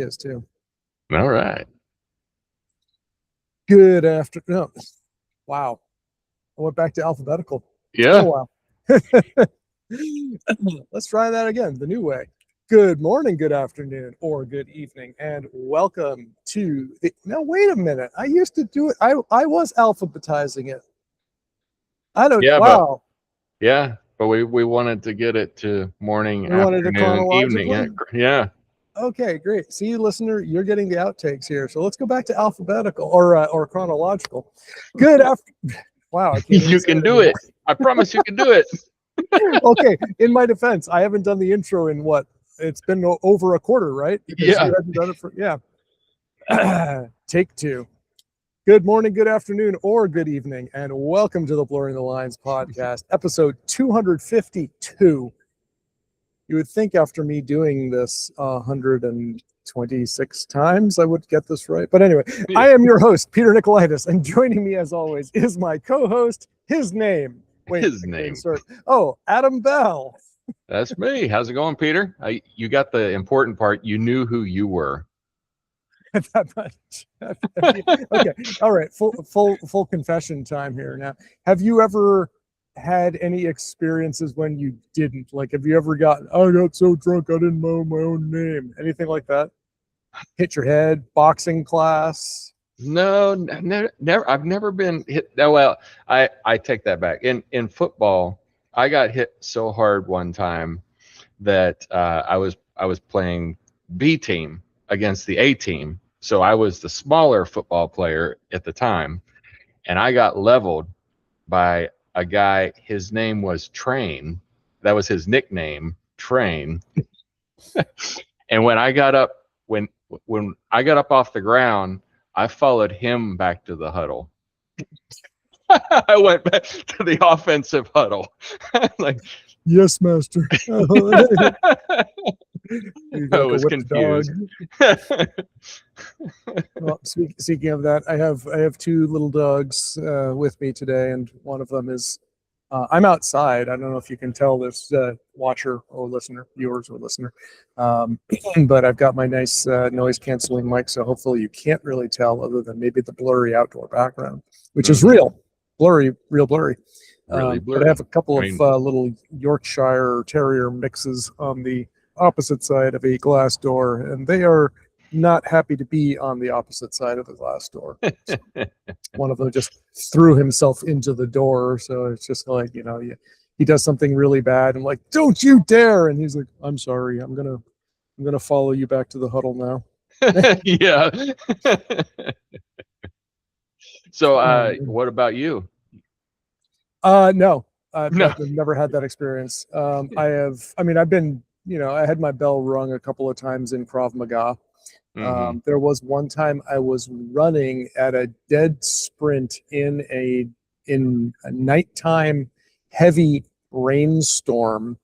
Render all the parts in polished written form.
is too. All right. Good afternoon. Wow. I went back to alphabetical. It's been a Yeah. while. Let's try that again, the new way. Good morning, good afternoon, or good evening, and welcome to the. Now, wait a minute. I used to do it. I was alphabetizing it. I don't. Yeah, Wow. but we wanted to get it to morning, We wanted it afternoon, evening. chronologically. Yeah. Okay, great. See, listener, you're getting the outtakes here. So let's go back to alphabetical or chronological. Good after. Wow, I can't even You say can it do anymore. it. I promise you can do it. Okay, in my defense, I haven't done the intro in what? It's been over a quarter, right? Because Yeah. you haven't done it for Take two. Good morning, good afternoon, or good evening, and welcome to the Blurring the Lines podcast, episode 252. You would think after me doing this 126 times, I would get this right. But anyway, I am your host, Peter Nikolaidis, and joining me as always is my co-host, his name. Wait, His name. Oh, Adam Bell. That's me. How's it going, Peter? You got the important part. You knew who you were. That much. Okay. All right. Full confession time here now. Have you ever had any experiences when you didn't? Like, have you ever gotten, I got so drunk I didn't know my own name? Anything like that? Hit your head, boxing class? No, never. I've never been hit. Oh, well, I take that back. In football, I got hit so hard one time that I was playing B team against the A team. So I was the smaller football player at the time, and I got leveled by a guy. His name was Train. That was his nickname, Train. And when I got up, when I got up off the ground, I followed him back to the huddle. I went back to the offensive huddle. Like, yes, master. I was confused. Well, speaking of that, I have two little dogs with me today, and one of them is I'm outside. I don't know if you can tell this watcher or listener, viewers or listener, but I've got my nice noise canceling mic, so hopefully you can't really tell other than maybe the blurry outdoor background, which is real blurry. Really blurry. But I have a couple of little Yorkshire Terrier mixes on the opposite side of a glass door, and they are not happy to be on the opposite side of the glass door. So one of them just threw himself into the door, so it's just like, he does something really bad and like, don't you dare, and he's like, I'm sorry, I'm gonna follow you back to the huddle now. Yeah. So what about you? No, I've No. never had that experience. I've been, I had my bell rung a couple of times in Krav Maga. There was one time I was running at a dead sprint in a nighttime heavy rainstorm,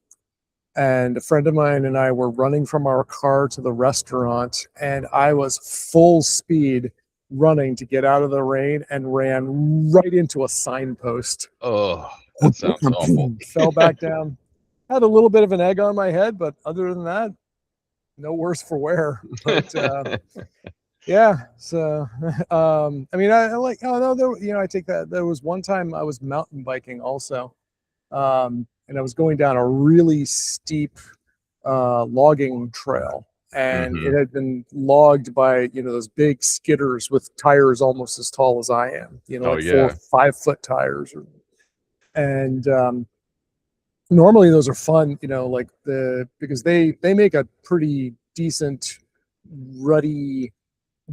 and a friend of mine and I were running from our car to the restaurant, and I was full speed running to get out of the rain and ran right into a signpost. Oh, that sounds awful. Fell back down. Had a little bit of an egg on my head, but other than that, no worse for wear. But yeah, so I take that. There was one time I was mountain biking also, and I was going down a really steep logging trail, and it had been logged by those big skidders with tires almost as tall as I am, 4 5 foot tires, and normally those are fun, because they make a pretty decent ruddy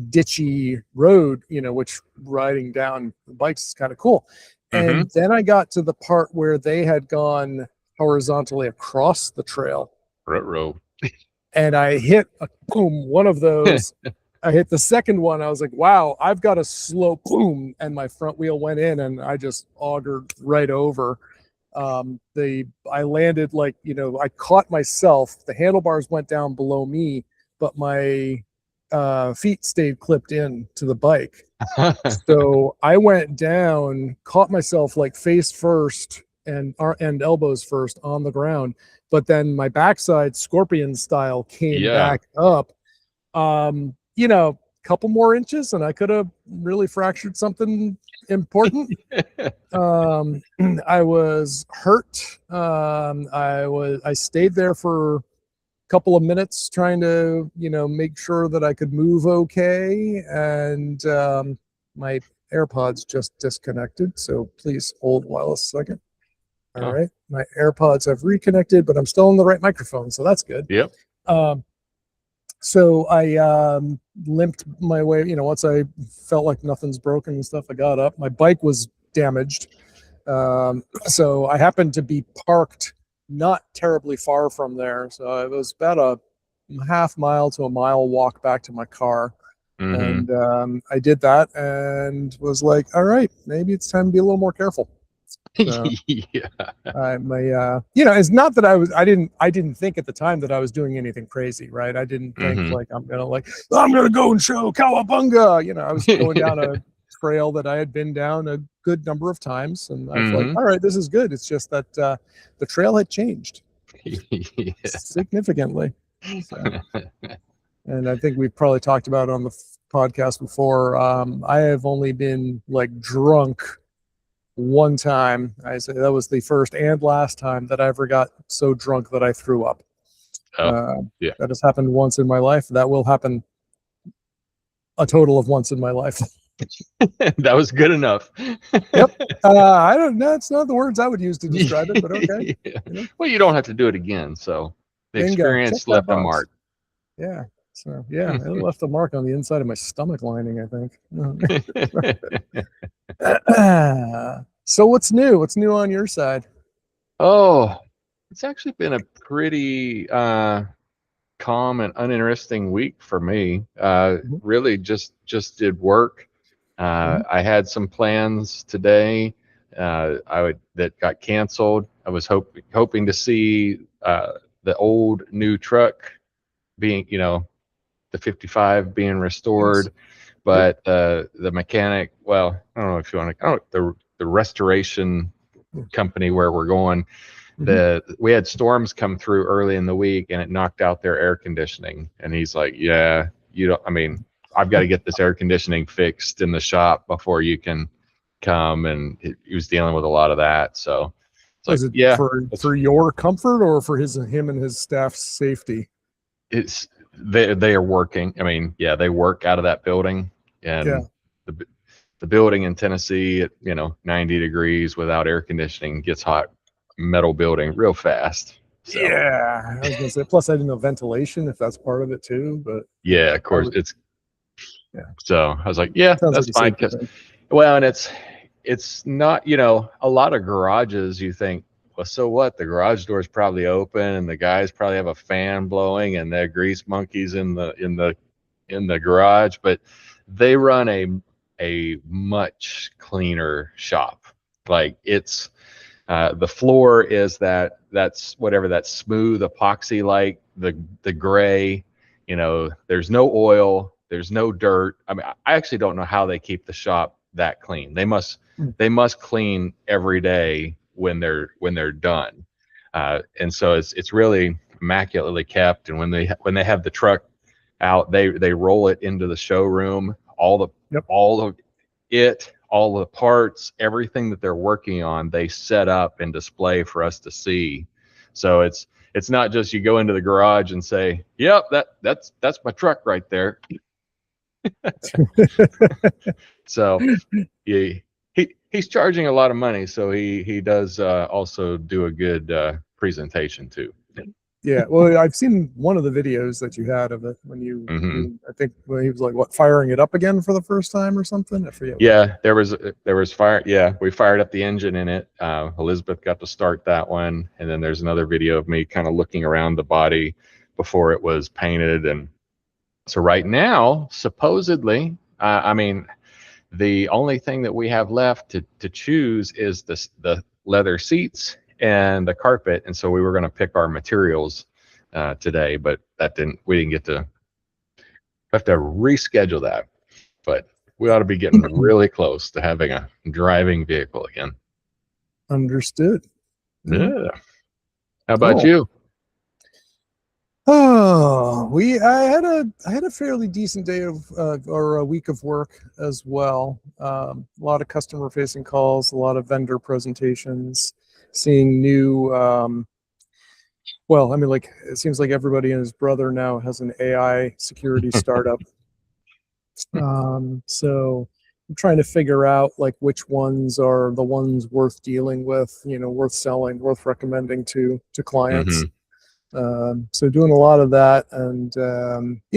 ditchy road, which riding down the bikes is kind of cool. And then I got to the part where they had gone horizontally across the trail. Row. And I hit one of those. I hit the second one. I was like, wow, I've got a slow boom. And my front wheel went in and I just augured right over. I landed I caught myself. The handlebars went down below me, but my feet stayed clipped in to the bike. So I went down, caught myself face first and elbows first on the ground, but then my backside scorpion style came back up, You know, couple more inches and I could have really fractured something important. I was hurt. I stayed there for a couple of minutes trying to, you know, make sure that I could move okay. And my AirPods just disconnected. So please hold while a second. All right. My AirPods have reconnected, but I'm still in the right microphone. So that's good. Yep. So I limped my way, you know, once I felt like nothing's broken and stuff, I got up. My bike was damaged. So I happened to be parked not terribly far from there. So it was about a half mile to a mile walk back to my car. Mm-hmm. And I did that and was like, all right, maybe it's time to be a little more careful. So, Yeah. You know, it's not that I didn't think at the time that I was doing anything crazy, right? I didn't think like I'm gonna go and show cowabunga. You know, I was going down a trail that I had been down a good number of times, and I was like, all right, this is good. It's just that the trail had changed significantly. So, and I think we've probably talked about it on the podcast before. I have only been like drunk one time. I say that was the first and last time that I ever got so drunk that I threw up. Yeah. That has happened once in my life. That will happen a total of once in my life. That was good enough. Yep. I don't know. It's not the words I would use to describe it, but okay. Yeah. You know? Well, you don't have to do it again. So the Bingo. experience left a mark. Yeah. So yeah, it left a mark on the inside of my stomach lining, I think. So what's new? What's new on your side? Oh, it's actually been a pretty calm and uninteresting week for me. Really just did work. I had some plans today. That got canceled. I was hoping to see the old new truck being, you know, the 55 being restored, but the mechanic, well, I don't know if you want to, the restoration company where we're going, we had storms come through early in the week and it knocked out their air conditioning. And he's like, yeah, I've got to get this air conditioning fixed in the shop before you can come. And he was dealing with a lot of that. So it's like, yeah, for your comfort or for him and his staff's safety? They are working. I mean, yeah, they work out of that building, and the building in Tennessee at 90 degrees without air conditioning gets hot. Metal building real fast. So. Yeah, I was gonna say. Plus, I didn't know ventilation if that's part of it too. But yeah, of course So I was like, yeah, that's fine. Well, and it's not, a lot of garages. You think, well, so what? The garage door is probably open, and the guys probably have a fan blowing, and they're grease monkeys in the garage. But they run a much cleaner shop. Like it's the floor is that's whatever that smooth epoxy, like the gray. There's no oil, there's no dirt. I mean, I actually don't know how they keep the shop that clean. They must clean every day when they're done, and so it's really immaculately kept. And when they have the truck out, they roll it into the showroom, all the parts, everything that they're working on, they set up and display for us to see. So it's not just you go into the garage and say, yep, that's my truck right there. So he's charging a lot of money, so he does also do a good presentation too. Yeah, well, I've seen one of the videos that you had of it when you, I think when he was like, firing it up again for the first time or something. I forget. Yeah, there was fire. Yeah, we fired up the engine in it. Elizabeth got to start that one, and then there's another video of me kind of looking around the body before it was painted. And so right now, supposedly, I mean, the only thing that we have left to choose is the leather seats and the carpet. And so we were going to pick our materials today, but we didn't get to. Have to reschedule that, but we ought to be getting really close to having a driving vehicle again. Understood. Yeah. How about you? Oh, I had a fairly decent day of or a week of work as well. A lot of customer facing calls, a lot of vendor presentations, seeing new well, I mean, like it seems like everybody and his brother now has an AI security startup. So I'm trying to figure out like which ones are the ones worth dealing with, worth selling, worth recommending to clients. Mm-hmm. So doing a lot of that, and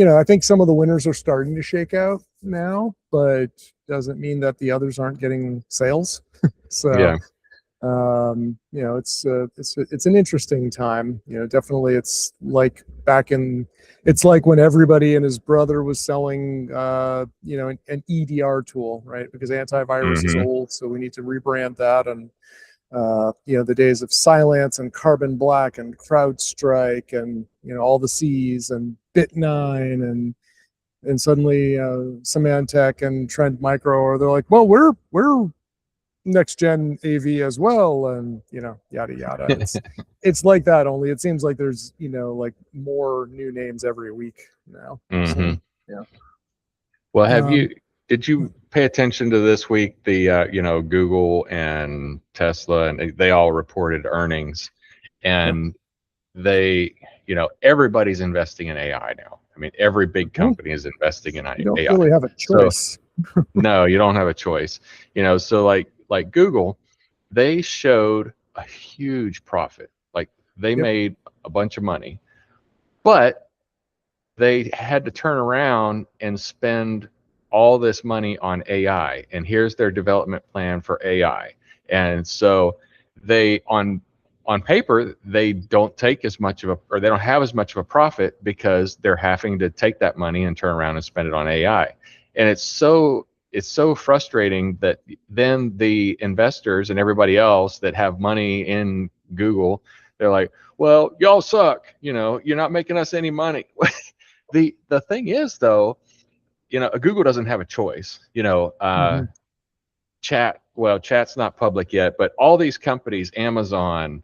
I think some of the winners are starting to shake out now, but doesn't mean that the others aren't getting sales. So Yeah. it's an interesting time. Definitely it's like when everybody and his brother was selling an EDR tool, right? Because antivirus is Mm-hmm. old, so we need to rebrand that. And the days of Silence and Carbon Black and CrowdStrike and all the C's and Bit9 and suddenly Symantec and Trend Micro, or they're like, well, we're next gen AV as well, and yada yada. It's like that. Only it seems like there's like more new names every week now. Mm-hmm. So yeah. Well, Um, did you pay attention to this week, Google and Tesla, and they all reported earnings, yep. and they, everybody's investing in AI now. I mean, every big Mhm. company is investing in You don't AI. really have a So choice. no, you don't have a choice. So like Google, they showed a huge profit. Like they Yep. made a bunch of money, but they had to turn around and spend all this money on AI. And here's their development plan for AI. And so they on paper, they don't take as much of a, or they don't have as much of a profit because they're having to take that money and turn around and spend it on AI. And it's so frustrating that then the investors and everybody else that have money in Google, they're like, well, y'all suck. You're not making us any money. The thing is though, Google doesn't have a choice. Mhm. Chat's not public yet, but all these companies, Amazon,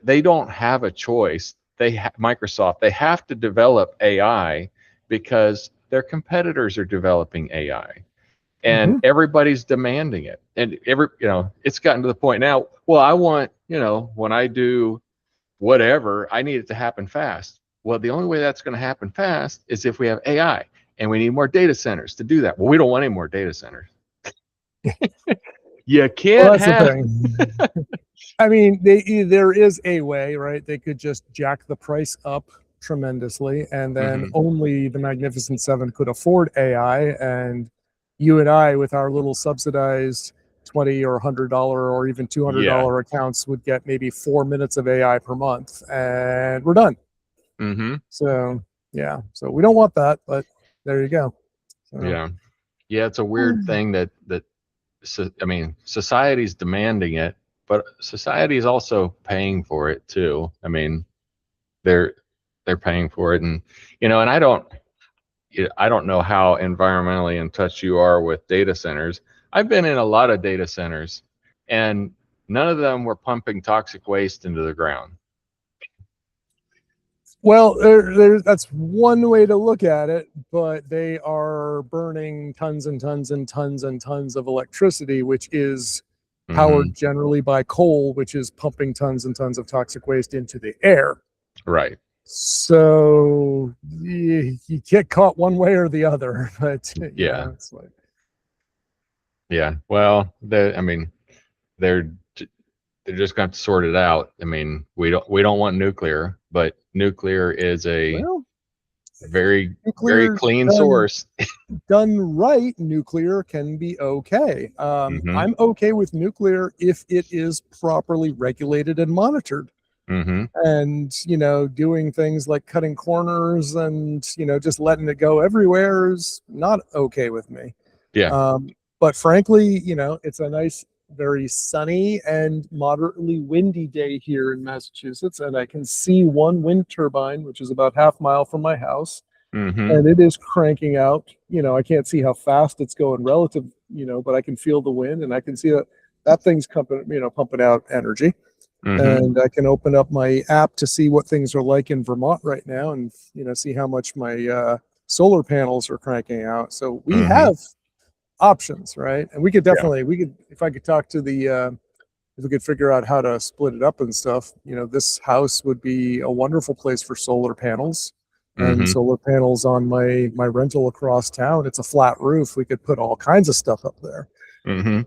they don't have a choice. Microsoft, they have to develop AI because their competitors are developing AI, and Mhm. everybody's demanding it. And it's gotten to the point now. Well, I want, when I do whatever, I need it to happen fast. Well, the only way that's going to happen fast is if we have AI, and we need more data centers to do that. Well, we don't want any more data centers. You Well, can't that's the have. thing. I mean, there is a way, right? They could just jack the price up tremendously, and then Mhm. only the Magnificent Seven could afford AI, and you and I, with our little subsidized $20 or $100 or even two hundred Yeah. dollar accounts, would get maybe 4 minutes of AI per month, and we're done. Mhm. So yeah, so we don't want that, but there you go. So Yeah. Yeah. It's a weird thing I mean, society's demanding it, but society is also paying for it too. I mean, they're they're paying for it, and and I don't know how environmentally in touch you are with data centers. I've been in a lot of data centers, and none of them were pumping toxic waste into the ground. well, that's one way to look at it, but they are burning tons and tons and tons and tons of electricity, which is Hmm. powered generally by coal, which is pumping tons and tons of toxic waste into the air. Right. So you get caught one way or the other, but Yeah. it's like, Yeah. Well, I mean, they're they're just going to sort it out. I mean, we don't want nuclear, but nuclear is a well, very very nuclear clean done source. done right, nuclear can be okay. Hmm. I'm okay with nuclear if it is properly regulated and monitored. Hmm. And, doing things like cutting corners and, just letting it go everywhere is not okay with me. Yeah. But frankly, it's a nice, very sunny and moderately windy day here in Massachusetts. And I can see one wind turbine, which is about half mile from my house, Hmm. and it is cranking out. I can't see how fast it's going relative, but I can feel the wind and I can see that thing's pumping out energy. and I can open up my app to see what things are like in Vermont right now, and see how much my solar panels are cranking out. So we have options, right? And we could definitely, if I could talk to the if we could figure out how to split it up and stuff, this house would be a wonderful place for solar panels. And solar panels on my rental across town. It's a flat roof. We could put all kinds of stuff up there.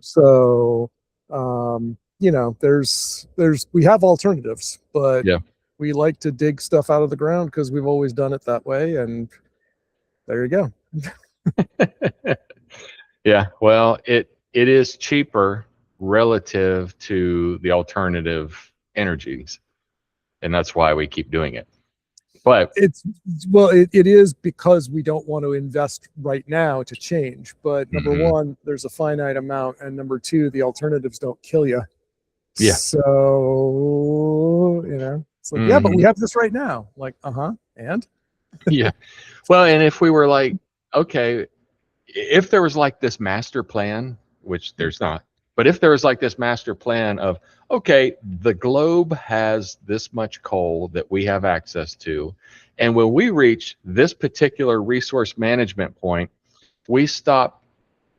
So there's we have alternatives, but we like to dig stuff out of the ground because we've always done it that way. And there you go. Yeah, well, it is cheaper relative to the alternative energies, and that's why we keep doing it. But it is because we don't want to invest right now to change. But number one, there's a finite amount, and number two, the alternatives don't kill you. Yeah. So it's like, yeah, but we have this right now. Like, and yeah. Well, and if we were like, okay, if there was like this master plan, which there's not, but if there was like this master plan of, okay, the globe has this much coal that we have access to, and when we reach this particular resource management point, we stop,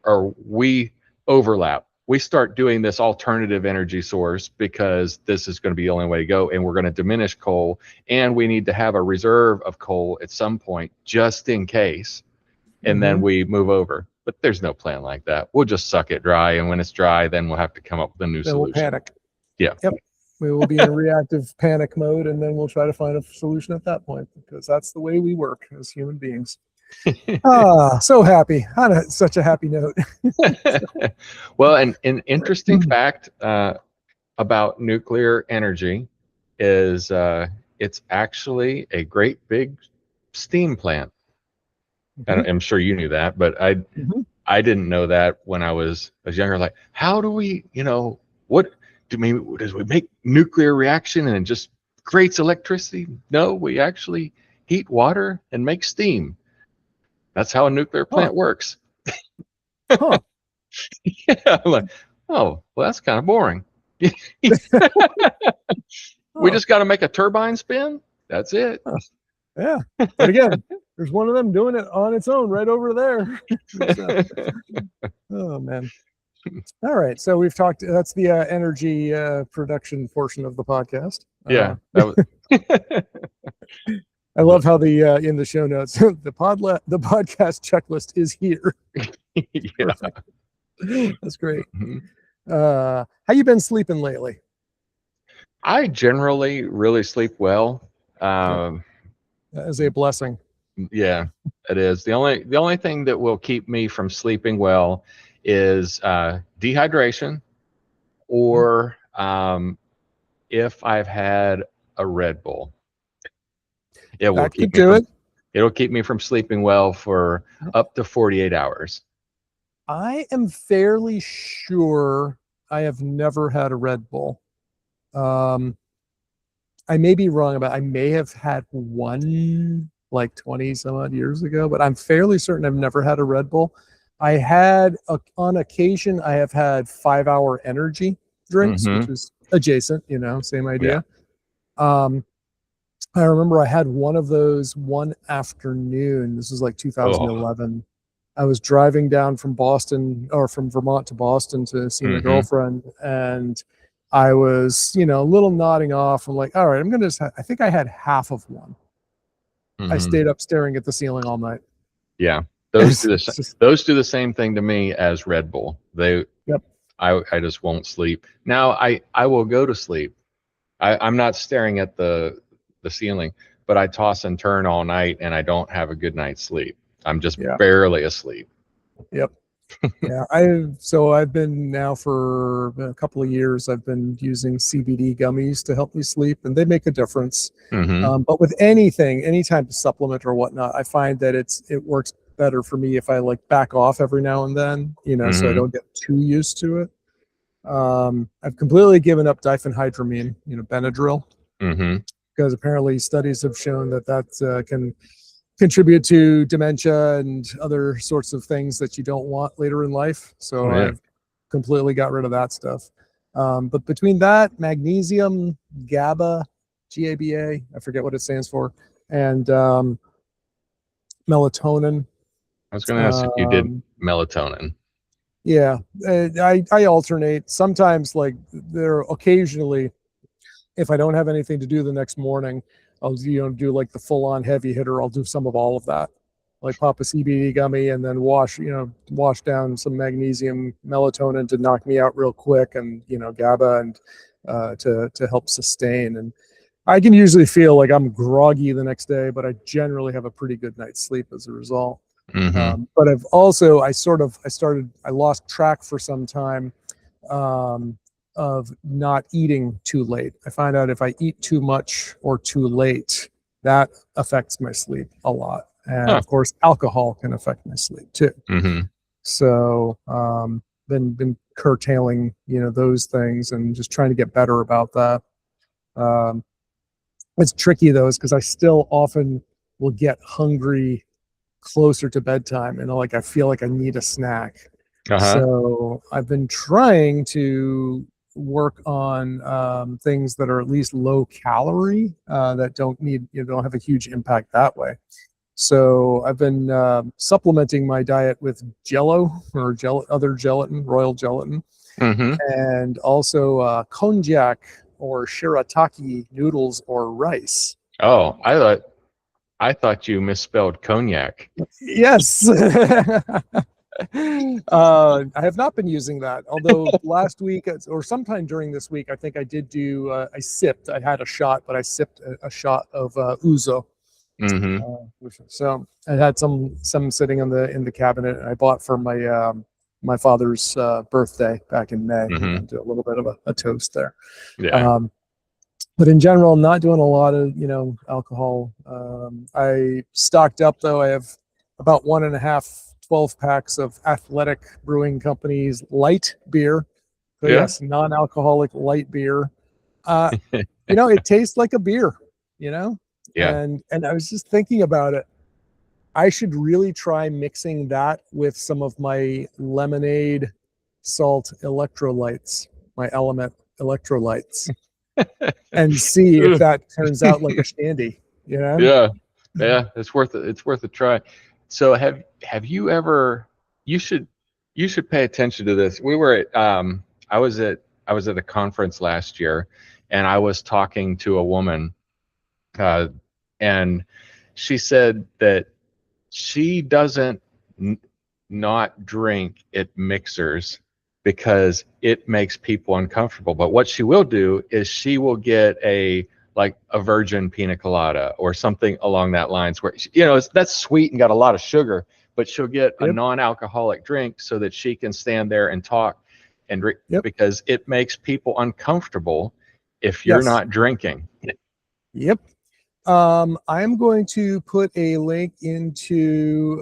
or we overlap. We start doing this alternative energy source because this is going to be the only way to go, and we're going to diminish coal, and we need to have a reserve of coal at some point just in case. And then we move over. But there's no plan like that. We'll just suck it dry, and when it's dry, then we'll have to come up with a new solution. We'll panic. Yeah. Yep. We will be in reactive panic mode, and then we'll try to find a solution at that point, because that's the way we work as human beings. So happy. On such a happy note. Well, an interesting fact about nuclear energy is it's actually a great big steam plant. I'm sure you knew that, but I didn't know that when I was younger. Like, how do we, what do we make nuclear reaction and it just creates electricity? No, we actually heat water and make steam. That's how a nuclear plant works. Yeah, I'm like, oh, well, that's kind of boring. We just got to make a turbine spin. That's it. Yeah, but again, there's one of them doing it on its own right over there. Oh man. All right, so we've talked. That's the energy production portion of the podcast. Yeah, that was. I love how the in the show notes the podcast checklist is here. Yeah. That's great. How you been sleeping lately? I generally really sleep well. That is a blessing. Yeah, it is. The only thing that will keep me from sleeping well is dehydration, or if I've had a Red Bull. It'll keep me from sleeping well for up to 48 hours. I am fairly sure I have never had a Red Bull. I may be wrong about. I may have had one like 20 some odd years ago, but I'm fairly certain I've never had a Red Bull. I had on occasion I have had 5-hour energy drinks, which is adjacent, same idea. Yeah. I remember I had one of those one afternoon. This was like 2011. I was driving down from Boston, or from Vermont to Boston, to see my girlfriend, and I was, a little nodding off. I'm like, all right, I think I had half of one. I stayed up staring at the ceiling all night. Yeah. Those do the same thing to me as Red Bull. I just won't sleep. Now I will go to sleep. I'm not staring at the ceiling, but I toss and turn all night and I don't have a good night's sleep. I'm just barely asleep. Yep. Yeah. I've been now for a couple of years, I've been using CBD gummies to help me sleep, and they make a difference. But with any type of supplement or whatnot, I find that it works better for me if I like back off every now and then, so I don't get too used to it. I've completely given up diphenhydramine, Benadryl, because apparently studies have shown that can contribute to dementia and other sorts of things that you don't want later in life. So I've completely got rid of that stuff. But between that, magnesium, GABA, GABA, I forget what it stands for, and melatonin. I was going to ask if you did melatonin. Yeah, I alternate. Sometimes, like there occasionally, if I don't have anything to do the next morning, I'll do like the full on heavy hitter. I'll do some of all of that, like pop a CBD gummy and then wash down some magnesium, melatonin to knock me out real quick, and GABA and to help sustain. And I can usually feel like I'm groggy the next day, but I generally have a pretty good night's sleep as a result. But I've also I lost track for some time of not eating too late. I find out if I eat too much or too late, that affects my sleep a lot. And of course, alcohol can affect my sleep too. So been curtailing those things and just trying to get better about that. It's tricky though, is because I still often will get hungry closer to bedtime, and like I feel like I need a snack. So I've been trying to work on things that are at least low calorie, that don't have a huge impact that way. So I've been supplementing my diet with Jello or other gelatin, royal gelatin, and also konjac or shirataki noodles or rice. Oh, I thought you misspelled cognac. Yes. I have not been using that, although last week or sometime during this week, I think I did do, I had a shot, but I sipped a shot of ouzo. So I had some sitting in the cabinet, and I bought for my father's birthday back in May. Do a little bit of a toast there. But in general, I'm not doing a lot of alcohol. I stocked up though. I have about 12 packs of Athletic Brewing Company's light beer. So yes, non-alcoholic light beer. It tastes like a beer, and I was just thinking about it. I should really try mixing that with some of my lemonade salt electrolytes, my Element electrolytes, and see if that turns out like a shandy. Yeah, it's worth it. It's worth a try. So have you ever? You should pay attention to this. We were at I was at a conference last year, and I was talking to a woman, and she said that she doesn't not drink at mixers because it makes people uncomfortable. But what she will do is she will get a virgin pina colada or something along that lines, where that's sweet and got a lot of sugar, but she'll get a non-alcoholic drink so that she can stand there and talk and drink, because it makes people uncomfortable if you're not drinking. I'm going to put a link into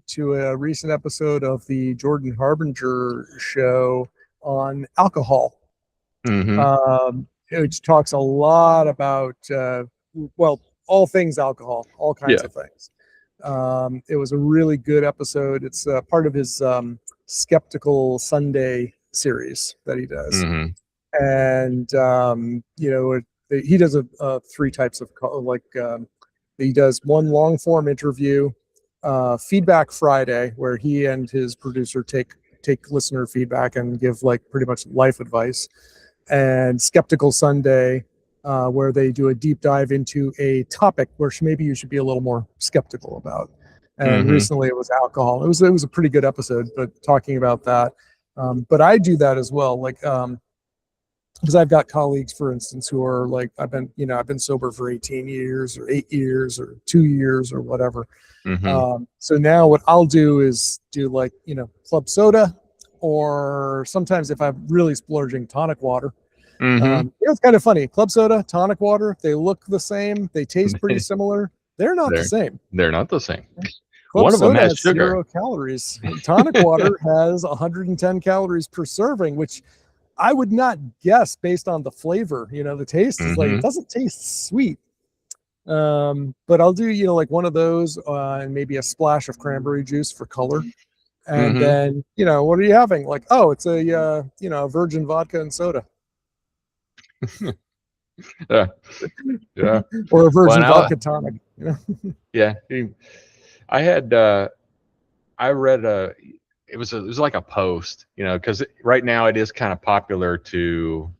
to a recent episode of the Jordan Harbinger show on alcohol, which talks a lot about all things alcohol, all kinds of things. It was a really good episode. It's part of his Skeptical Sunday series that he does, and he does three types of he does one long form interview, Feedback Friday, where he and his producer take listener feedback and give pretty much life advice, and Skeptical Sunday, where they do a deep dive into a topic where maybe you should be a little more skeptical about. And recently it was alcohol. It was a pretty good episode, but talking about that. But I do that as well, because I've got colleagues, for instance, who are I've been sober for 18 years or 8 years or 2 years or whatever. So now what I'll do is do club soda, or sometimes if I'm really splurging, tonic water. It's kind of funny. Club soda, tonic water, they look the same. They taste pretty similar. They're not the same. They're not the same. Club One of them has sugar. sugar. 0 calories. Tonic water has 110 calories per serving, which I would not guess based on the flavor. The taste is it doesn't taste sweet. But I'll do one of those, and maybe a splash of cranberry juice for color. And then, what are you having? Like, oh, it's a virgin vodka and soda. Yeah. Yeah. Or a Well, virgin and vodka tonic. yeah, I had I read it was like a post, because right now it is kind of popular to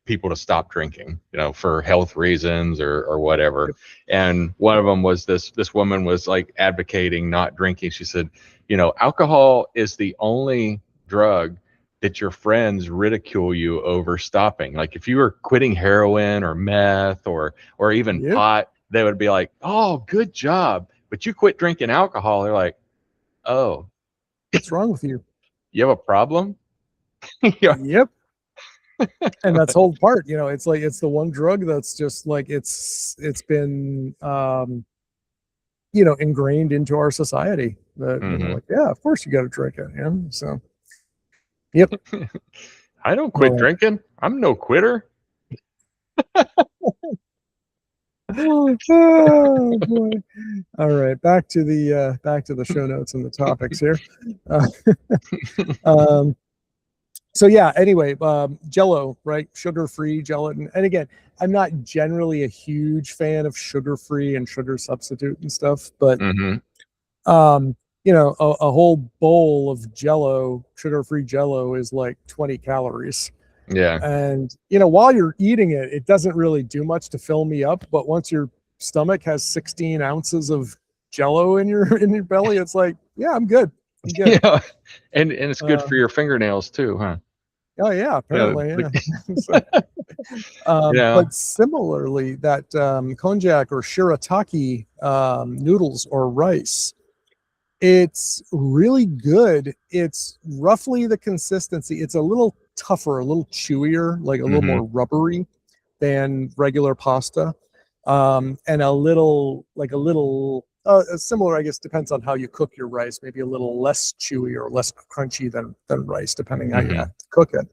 people to stop drinking, for health reasons or whatever. And one of them was this woman was like advocating not drinking. She said, alcohol is the only drug that your friends ridicule you over stopping. Like if you were quitting heroin or meth or even Yep. pot, they would be like, "Oh, good job." But you quit drinking alcohol, they're like, "Oh, What's wrong with you? you have a problem?" Yeah. Yep. And that's the whole part, it's like it's the one drug that's just like it's been ingrained into our society that, like, yeah, of course you got to drink it. So, yep. I don't All quit right. drinking. I'm no quitter. Oh boy. All right. Back to the show notes and the topics here. Uh, um, so yeah, anyway, Jello, right? Sugar-free gelatin. And again, I'm not generally a huge fan of sugar-free and sugar substitute and stuff, but Mm-hmm. a whole bowl of Jello, sugar-free Jello, is like 20 calories. Yeah. And while you're eating it, it doesn't really do much to fill me up. But once your stomach has 16 ounces of Jello in your belly, it's like, yeah, I'm good. I'm good. Yeah. And it's good for your fingernails too, huh? Oh yeah, apparently, yeah. Yeah. But similarly, that konjac or shirataki noodles or rice, it's really good. It's roughly the consistency. It's a little tougher, a little chewier, like a little Mm-hmm. more rubbery than regular pasta, and a little similar. I guess depends on how you cook your rice. Maybe a little less chewy or less crunchy than rice, depending how you Mm-hmm. cook it.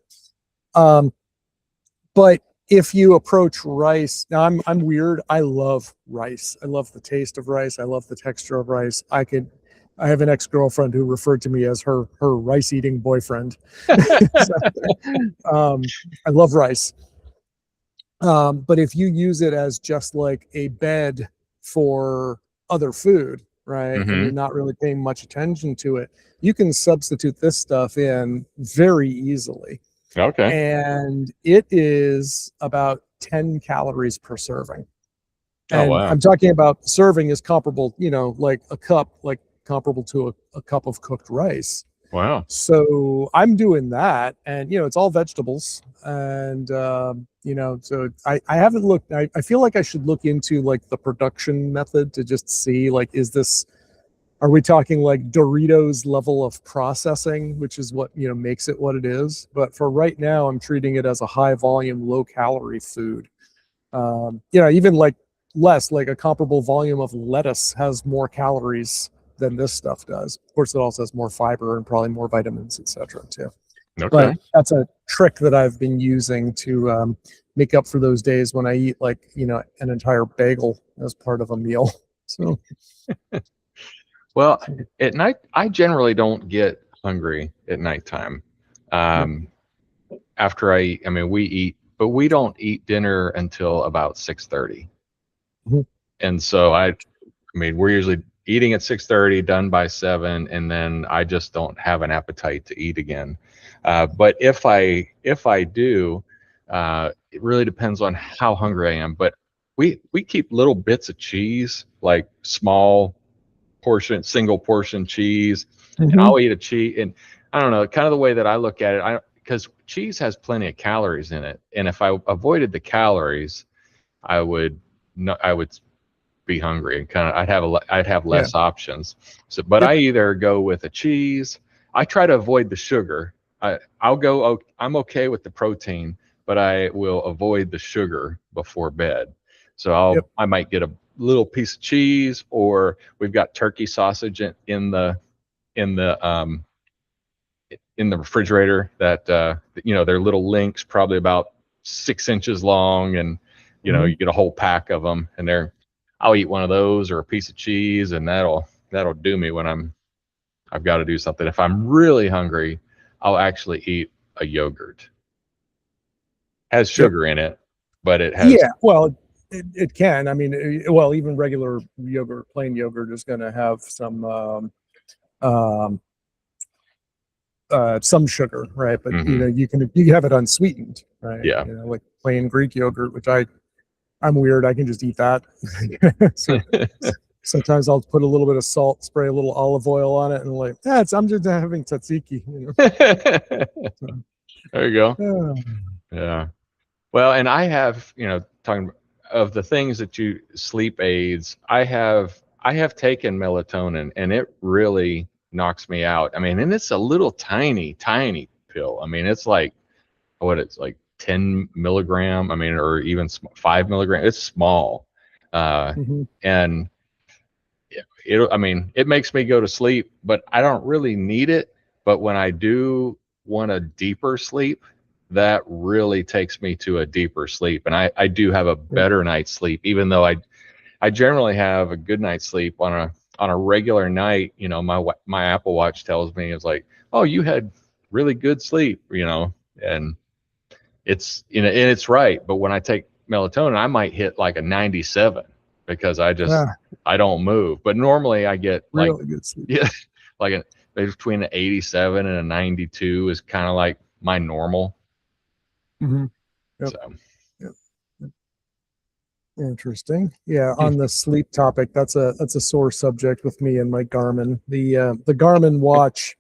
But if you approach rice, now I'm weird. I love rice. I love the taste of rice. I love the texture of rice. I have an ex-girlfriend who referred to me as her rice eating boyfriend. So, I love rice. But if you use it as just like a bed for other food, right, and Mm-hmm. you're not really paying much attention to it, you can substitute this stuff in very easily. Okay. And it is about 10 calories per serving. Oh, And wow. I'm talking about serving is comparable, like a cup, like comparable to a cup of cooked rice. Wow. So I'm doing that, and it's all vegetables, and so I haven't looked. I feel like I should look into like the production method to just see, like, are we talking like Doritos level of processing, which is what makes it what it is. But for right now, I'm treating it as a high volume, low calorie food. Even like less, like a comparable volume of lettuce has more calories than this stuff does. Of course, it also has more fiber and probably more vitamins, etc. too. Okay. But that's a trick that I've been using to make up for those days when I eat like an entire bagel as part of a meal. So, Well, at night, I generally don't get hungry at nighttime. Um, After I eat, I mean, we eat, but we don't eat dinner until about 6:30. Mhm. And so I mean, we're usually eating at 6:30, done by 7, and then I just don't have an appetite to eat again. But if I do, it really depends on how hungry I am. But we keep little bits of cheese, like small single portion cheese, and Mhm. I'll eat a cheese. And I don't know, kind of the way that I look at it, because cheese has plenty of calories in it, and if I avoided the calories, I would not, I would be hungry and kind of I'd have Yeah. less options. So, but Yep. I either go with a cheese. I try to avoid the sugar. I'm okay with the protein, but I will avoid the sugar before bed. So Yep. I might get a little piece of cheese, or we've got turkey sausage in the um in the refrigerator that they're little links, probably about 6 inches long, and Mhm. you get a whole pack of them, I'll eat one of those or a piece of cheese, and that'll do me when I'm I've got to do something. If I'm really hungry, I'll actually eat a yogurt. Has sugar in it, but it has. Yeah, well, it can. I mean, well, even regular yogurt, plain yogurt, is going to have some sugar, right? But you can have it unsweetened, right? Yeah. Like plain Greek yogurt, which I'm weird. I can just eat that. So sometimes I'll put a little bit of salt, spray a little olive oil on it, and like, I'm just having tzatziki. There you go. Yeah. Well, and I have, talking of the things that you sleep aids, I have taken melatonin, and it really knocks me out. I mean, and it's a little tiny pill. I mean, it's like 10 milligram. I mean, or even 5 milligram. It's small, and it makes me go to sleep, but I don't really need it. But when I do want a deeper sleep, that really takes me to a deeper sleep, and I do have a better night's sleep, even though I generally have a good night's sleep on a regular night. My Apple Watch tells me, it's like, oh, you had really good sleep, and it's and it's right. But when I take melatonin, I might hit like a 97 because I don't move. But normally I get like really good sleep. Yeah, like between an 87 and a 92 is kind of like my normal. Yep. So. Yep. Interesting. Yeah, on the sleep topic, that's a sore subject with me and my Garmin. The Garmin watch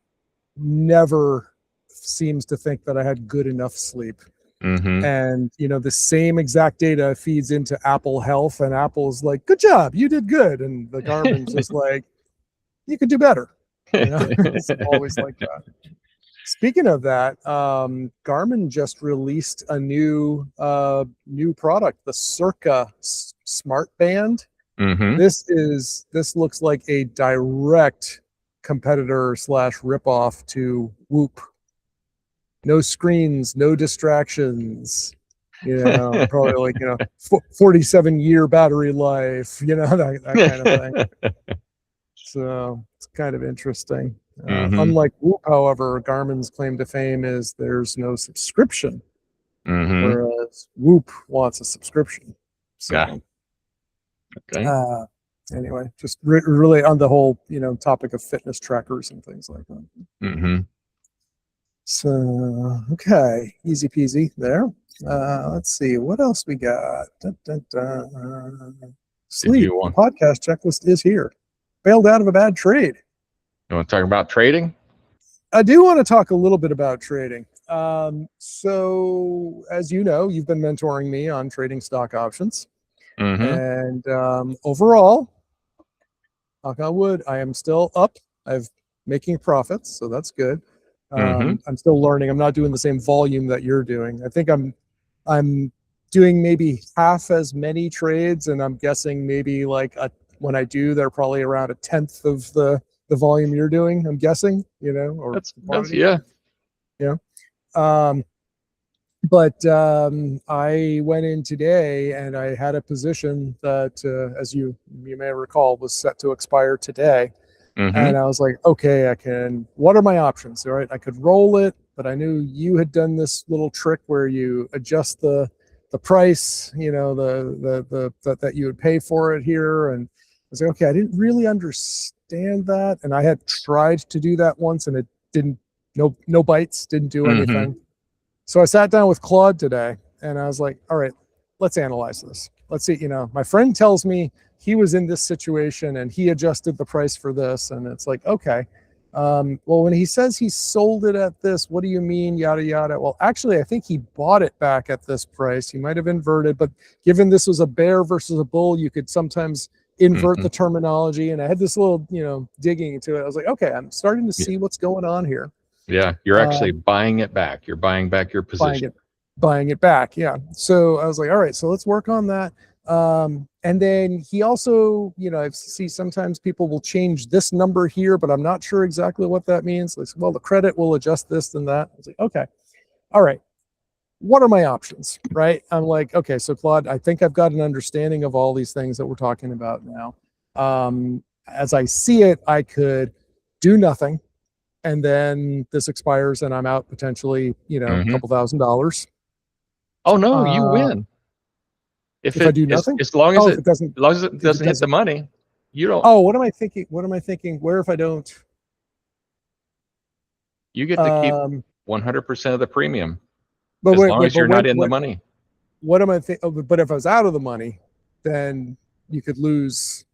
never seems to think that I had good enough sleep. And the same exact data feeds into Apple Health, and Apple's like, good job, you did good, and the Garmin's just like, you could do better. It's always like that. Speaking of that, Garmin just released a new product, the Circa Smart Band. This looks like a direct competitor / ripoff to Whoop. No screens, no distractions. Probably like 47-year battery life. That kind of thing. So it's kind of interesting. Unlike Whoop, however, Garmin's claim to fame is there's no subscription, whereas Whoop wants a subscription. So, yeah. Okay. Anyway, just really on the whole, topic of fitness trackers and things like that. So, okay, easy peasy there. Let's see what else we got. Sleep. The podcast checklist is here. Bailed out of a bad trade. You want to talk about trading? I do want to talk a little bit about trading. So, as you know, you've been mentoring me on trading stock options. And overall, knock on wood, I am still up. I'm making profits, so that's good. I'm still learning. I'm not doing the same volume that you're doing. I think I'm doing maybe half as many trades, and I'm guessing maybe when I do, they're probably around 1/10 of the volume you're doing, I'm guessing, or that's yeah. But I went in today and I had a position that, as you may recall, was set to expire today. And I was like, okay, what are my options? All right, I could roll it, but I knew you had done this little trick where you adjust the price, that you would pay for it here. And I was like, okay, I didn't really understand that. And I had tried to do that once and it didn't, no bites, didn't do anything. So I sat down with Claude today and I was like, all right, let's analyze this. Let's see, my friend tells me he was in this situation and he adjusted the price for this. And it's like, okay, well, when he says he sold it at this, what do you mean? Yada, yada. Well, actually, I think he bought it back at this price. He might've inverted, but given this was a bear versus a bull, you could sometimes invert the terminology. And I had this little, digging into it. I was like, okay, I'm starting to see what's going on here. Yeah. You're actually buying it back. You're buying back your position. Buying it back. Yeah. So I was like, all right, so let's work on that. And then he also, I see sometimes people will change this number here, but I'm not sure exactly what that means. Like, well, the credit will adjust this and that. I was like, okay, all right. What are my options? Right. I'm like, okay, so Claude, I think I've got an understanding of all these things that we're talking about now. As I see it, I could do nothing, and then this expires and I'm out potentially, a couple $1,000. Oh no, you Uh, win. if I do nothing? As long as Oh, it if it doesn't, as long as it if it doesn't hit the doesn't. money, you don't. Oh, what am I thinking? What am I thinking? Where if I don't? You get to keep Um, 100% of the premium but as wait, long wait, as but you're not in the money. what am I thinking? Oh, but if I was out of the money, then you could lose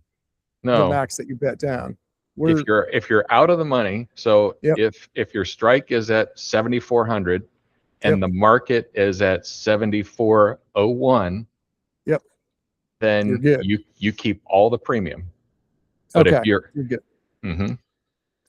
the No, max that you bet down. We're if you're out of the money, so Yep, if your strike is at 7,400 yep, and the market is at 7,401, yep. You're then good. you keep all the premium. But if Okay, you're you're good. mhm,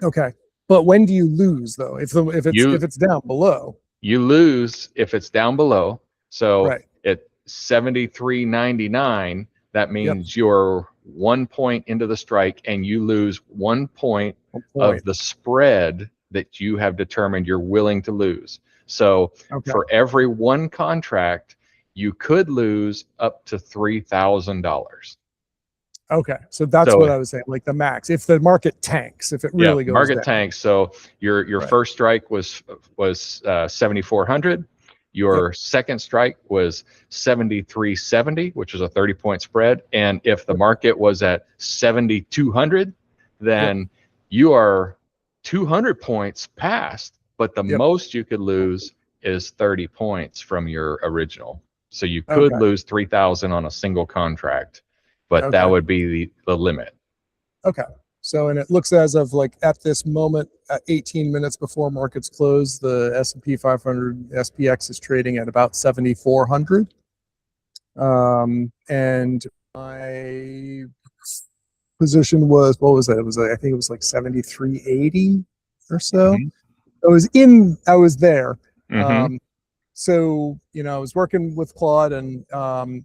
Okay, but when do you lose though? If you it's down below, you lose if it's down below. So right? at 73.99, that Yep. means you're 1 point into the strike and you lose 1 point 1 point. of the spread that you have determined you're willing to lose. So Okay. for every one contract, you could lose up to $3,000. Okay, so that's So what I was saying, like the max. If the market tanks, if it yeah, really goes market down, tanks. So your right? first strike was 7,400. Yep. Your second strike was 73.70, which is a 30-point spread. And if the Yep. market was at 7,200, Yep. then you are 200 points past, but the Yep. most you could lose is 30 points from your original. So you could Okay. lose 3,000 on a single contract, but that Okay. would be the limit. Okay. So, and it looks as of like at this moment, at 18 minutes before markets close, the S&P 500 SPX is trading at about 7,400. And my position was, what was it? It was like, I think it was like 73.80 or so. Mhm. I was there. Mhm. So, I was working with Claude, and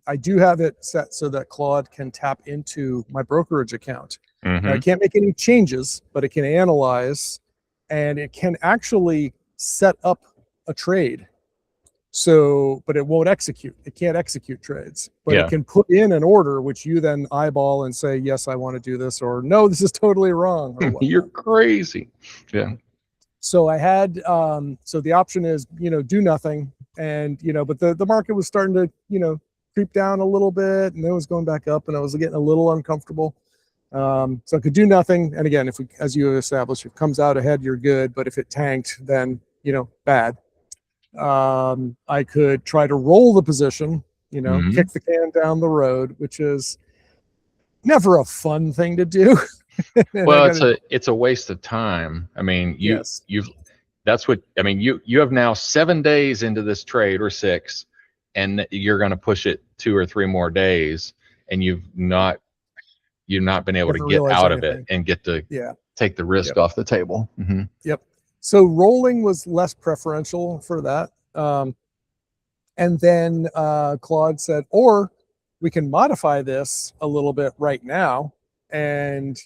I do have it set so that Claude can tap into my brokerage account. Now, I Mhm. can't make any changes, but it can analyze, and it can actually set up a trade. So, but it won't execute. It can't execute trades, but it Yeah. can put in an order, which you then eyeball and say, yes, I want to do this, or no, this is totally wrong, or You're whatnot. crazy. Yeah. So I had, so the option is, do nothing. And, but the market was starting to, creep down a little bit, and then it was going back up, and I was getting a little uncomfortable. So I could do nothing. And again, as you established, if it comes out ahead, you're good. But if it tanked, then, bad. I could try to roll the position, Mhm. kick the can down the road, which is never a fun thing to do. And I Well, got to, it's a waste of time. I mean, yes, that's what I mean. You have now 7 days into this trade or six, and you're going to push it 2 or 3 more days, and you've not been able you to haven't get realized out of it anything. and get to Yeah. take the risk Yep. off the table. Mm-hmm. Yep. So rolling was less preferential for that. And then Claude said, or we can modify this a little bit right now and,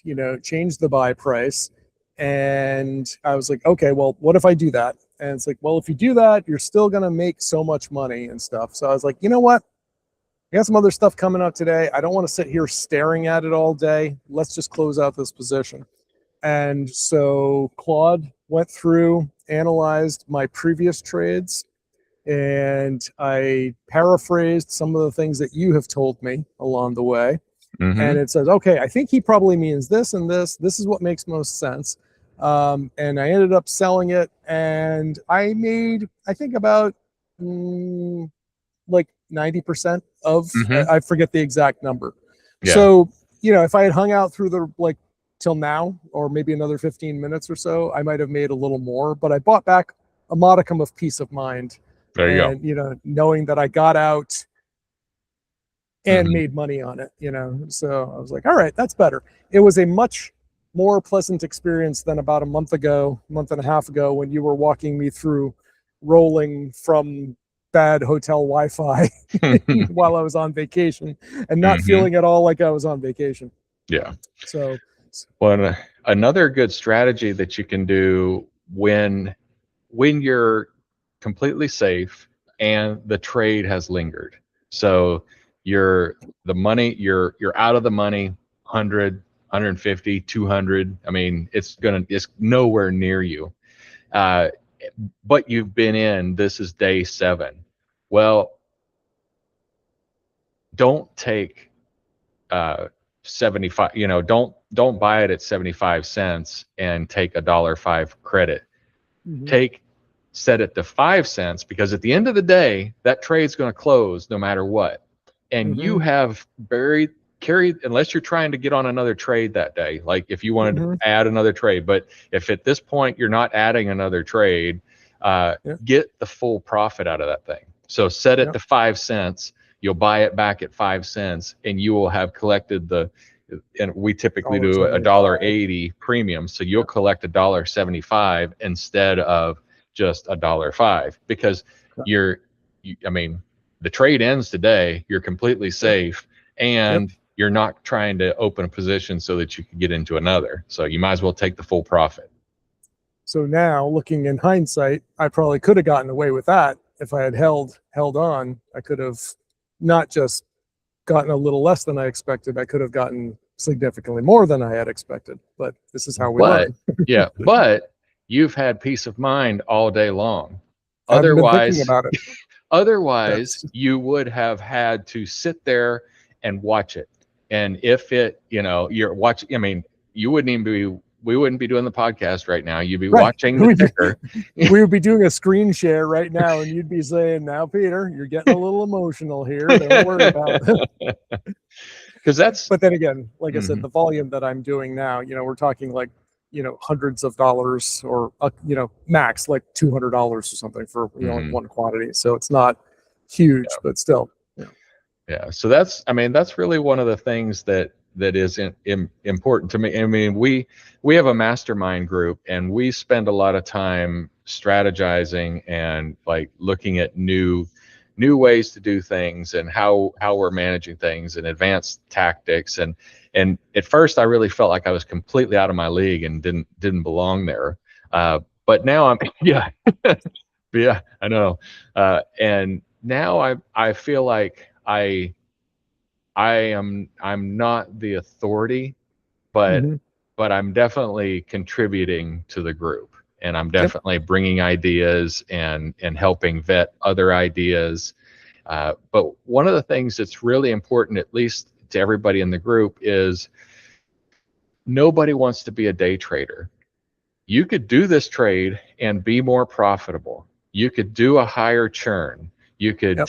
change the buy price. And I was like, okay, well, what if I do that? And it's like, well, if you do that, you're still going to make so much money and stuff. So I was like, you know what? I got some other stuff coming out today. I don't want to sit here staring at it all day. Let's just close out this position. And so Claude went through, analyzed my previous trades, and I paraphrased some of the things that you have told me along the way. Mm-hmm. And it says, okay, I think he probably means this and this. This is what makes most sense. And I ended up selling it, and I made, I think, about like 90% of, Mm-hmm. I forget the exact number. Yeah. So, if I had hung out through the, like, till now, or maybe another 15 minutes or so, I might have made a little more, but I bought back a modicum of peace of mind. There you go. And, knowing that I got out and Mm-hmm. made money on it, so I was like, all right, that's better. It was a much more pleasant experience than about a month and a half ago, when you were walking me through rolling from bad hotel Wi-Fi while I was on vacation, and not Mm-hmm. feeling at all like I was on vacation. Yeah. So, Well, another good strategy that you can do when you're completely safe and the trade has lingered. So you're out of the money 100, 150, 200. I mean, it's nowhere near you. But you've been in, this is day 7. Well, don't take 75, don't buy it at 75 cents and take $1.05 credit. Set it to 5 cents, because at the end of the day, that trade's going to close no matter what. And you have carried, unless you're trying to get on another trade that day, like if you wanted to add another trade. But if at this point you're not adding another trade, get the full profit out of that thing. So set it to 5 cents. You'll buy it back at 5 cents, and you will have collected and we typically do $1.80 premium. So you'll collect $1.75 instead of just $1.05, because the trade ends today. You're completely safe, and you're not trying to open a position so that you can get into another. So you might as well take the full profit. So now, looking in hindsight, I probably could have gotten away with that if I had held on. I could have not just gotten a little less than I expected. I could have gotten significantly more than I had expected. But this is how we learn. But you've had peace of mind all day long. Otherwise, about it. Otherwise, you would have had to sit there and watch it. And if you're watching, we wouldn't be doing the podcast right now. You'd be watching the ticker. We would be doing a screen share right now, and you'd be saying, "Now, Peter, you're getting a little emotional here. Don't worry about it." But then again, like I said, the volume that I'm doing now, we're talking like, hundreds of dollars, or max like $200 or something for one quantity. So it's not huge, but still. So that's really one of the things that is important to me. We have a mastermind group, and we spend a lot of time strategizing and like looking at new ways to do things, and how we're managing things, and advanced tactics. And at first I really felt like I was completely out of my league and didn't belong there. But now I'm I know. And now I feel like I'm not the authority, but I'm definitely contributing to the group, and I'm definitely bringing ideas and helping vet other ideas. But one of the things that's really important, at least to everybody in the group, is nobody wants to be a day trader. You could do this trade and be more profitable. You could do a higher churn. You could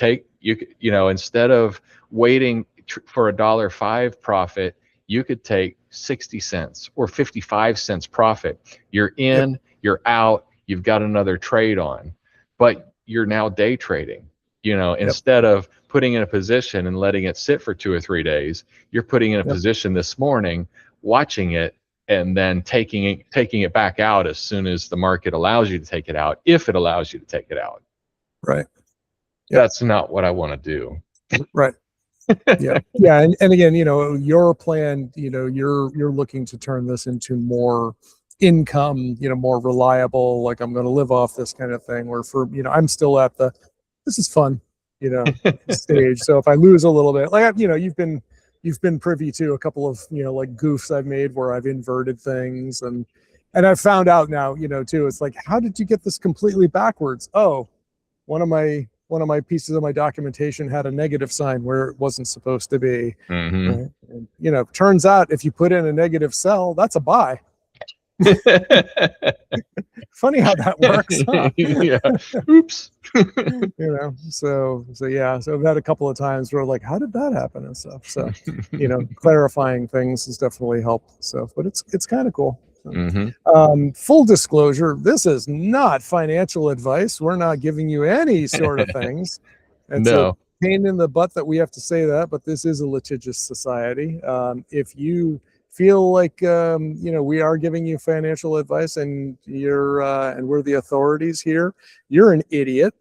instead of waiting for $1.05 profit, you could take 60 cents or 55 cents profit. You're in, you're out, you've got another trade on, but you're now day trading. Instead of putting in a position and letting it sit for 2 or 3 days, you're putting in a position this morning, watching it, and then taking it back out as soon as the market allows you to take it out, if it allows you to take it out. Right. That's not what I want to do. Right. Yeah. And again, your plan, you're looking to turn this into more income, more reliable, like I'm going to live off this kind of thing, where for, I'm still at this is fun, stage. So if I lose a little bit, like, you've been privy to a couple of, like goofs I've made where I've inverted things, and I've found out now, too, it's like, how did you get this completely backwards? Oh, one of my pieces of my documentation had a negative sign where it wasn't supposed to be. Right? And, turns out if you put in a negative sell, that's a buy. Funny how that works, huh? Oops. So I've had a couple of times where like, how did that happen and stuff. So, clarifying things has definitely helped. So, but it's kind of cool. Full disclosure, this is not financial advice. We're not giving you any sort of things. It's a pain in the butt that we have to say that, but this is a litigious society. If you feel like we are giving you financial advice and we're the authorities here, you're an idiot.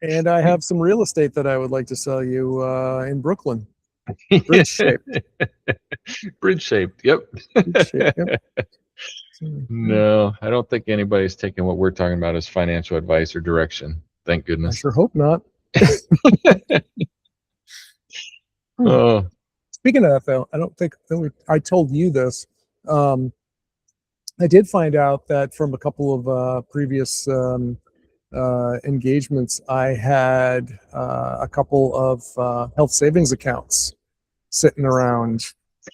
And I have some real estate that I would like to sell you in Brooklyn. Bridge shaped. Bridge shaped. Yep. No, I don't think anybody's taking what we're talking about as financial advice or direction. Thank goodness. I sure hope not. Oh, Speaking of that, though, I don't think that I told you this. I did find out that from a couple of previous engagements, I had a couple of health savings accounts sitting around,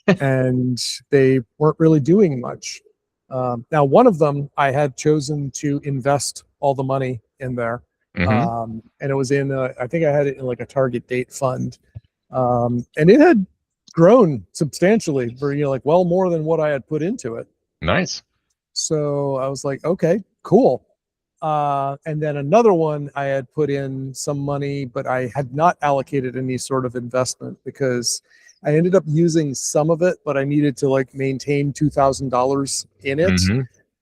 and they weren't really doing much. Now, one of them I had chosen to invest all the money in there, and it was in I think I had it in like a target date fund, and it had grown substantially for like well more than what I had put into it. Nice. So I was like, okay, cool. And then another one I had put in some money, but I had not allocated any sort of investment because I ended up using some of it, but I needed to like maintain $2,000 in it.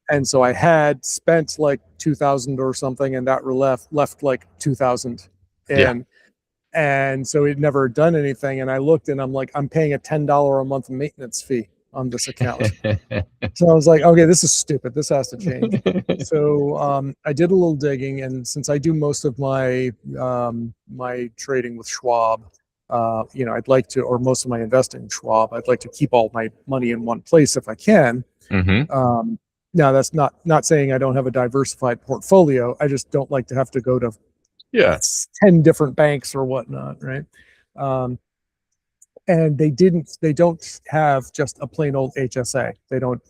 And so I had spent like 2,000 or something, and that left like 2,000 in. Yeah. And so it never done anything. And I looked and I'm like, I'm paying a $10 a month maintenance fee on this account. So I was like, okay, this is stupid. This has to change. So I did a little digging, and since I do most of my my trading with Schwab, I'd like to, or most of my investing in Schwab, I'd like to keep all my money in one place if I can. Now that's not saying I don't have a diversified portfolio. I just don't like to have to go to 10 different banks or whatnot, right? And they don't have just a plain old HSA. They don't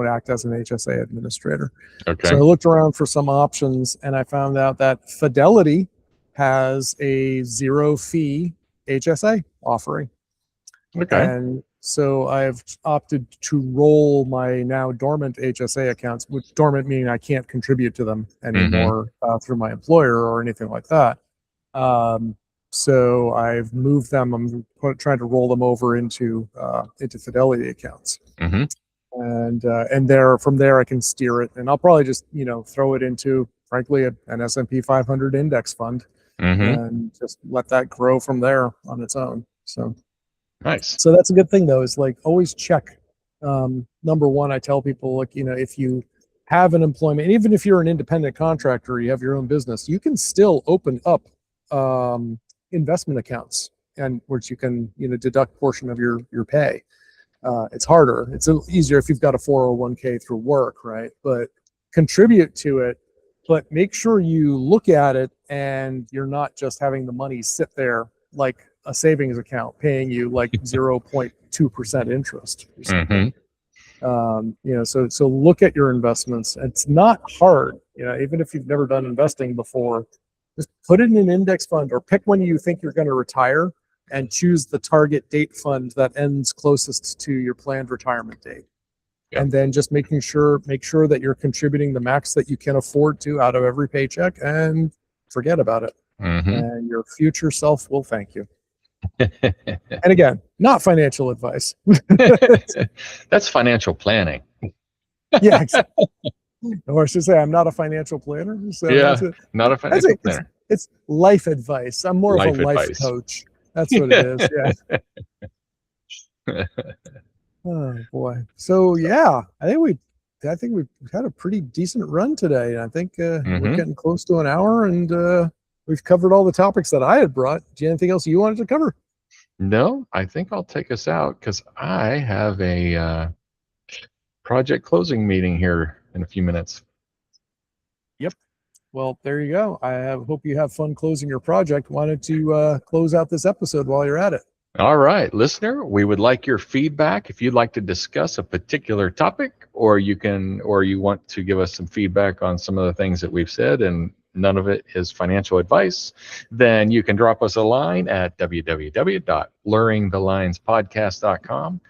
act as an HSA administrator. Okay. So I looked around for some options, and I found out that Fidelity has a 0 fee HSA offering. Okay. And so I've opted to roll my now dormant HSA accounts, which dormant meaning I can't contribute to them anymore through my employer or anything like that. So I've moved them. I'm trying to roll them over into Fidelity accounts, and from there I can steer it, and I'll probably just throw it into, frankly, an S&P 500 index fund, and just let that grow from there on its own. So nice. So that's a good thing, though, is like always check. Number one, I tell people, like, if you have an employment, and even if you're an independent contractor, you have your own business, you can still open up investment accounts, and which you can deduct portion of your pay. It's harder. It's easier if you've got a 401k through work, right? But contribute to it, but make sure you look at it and you're not just having the money sit there like a savings account paying you like 0.2% interest or something. So look at your investments. It's not hard, even if you've never done investing before. Just put it in an index fund, or pick when you think you're going to retire, and choose the target date fund that ends closest to your planned retirement date. And then just make sure that you're contributing the max that you can afford to out of every paycheck, and forget about it. And your future self will thank you. And again, not financial advice. That's financial planning. Yeah, exactly. Or I should say, I'm not a financial planner. So not a financial planner. It's life advice. I'm more of a life coach. That's what it is. Yeah. Oh boy. So yeah, I think we've had a pretty decent run today. I think we're getting close to an hour, and we've covered all the topics that I had brought. Do you have anything else you wanted to cover? No, I think I'll take us out because I have a project closing meeting here in a few minutes. Yep. Well, there you go. Hope you have fun closing your project. Why don't you close out this episode while you're at it? All right, listener, we would like your feedback. If you'd like to discuss a particular topic, or you want to give us some feedback on some of the things that we've said, and none of it is financial advice, then you can drop us a line at www.blurringthelinespodcast.com.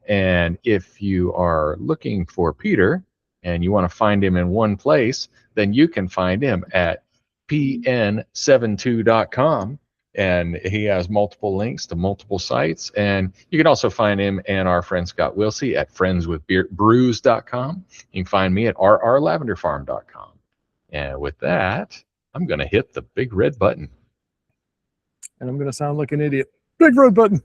And if you are looking for Peter and you want to find him in one place, then you can find him at pn72.com. And he has multiple links to multiple sites. And you can also find him and our friend Scott Wilsey at friendswithbrews.com. You can find me at rrlavenderfarm.com. And with that, I'm going to hit the big red button. And I'm going to sound like an idiot. Big red button.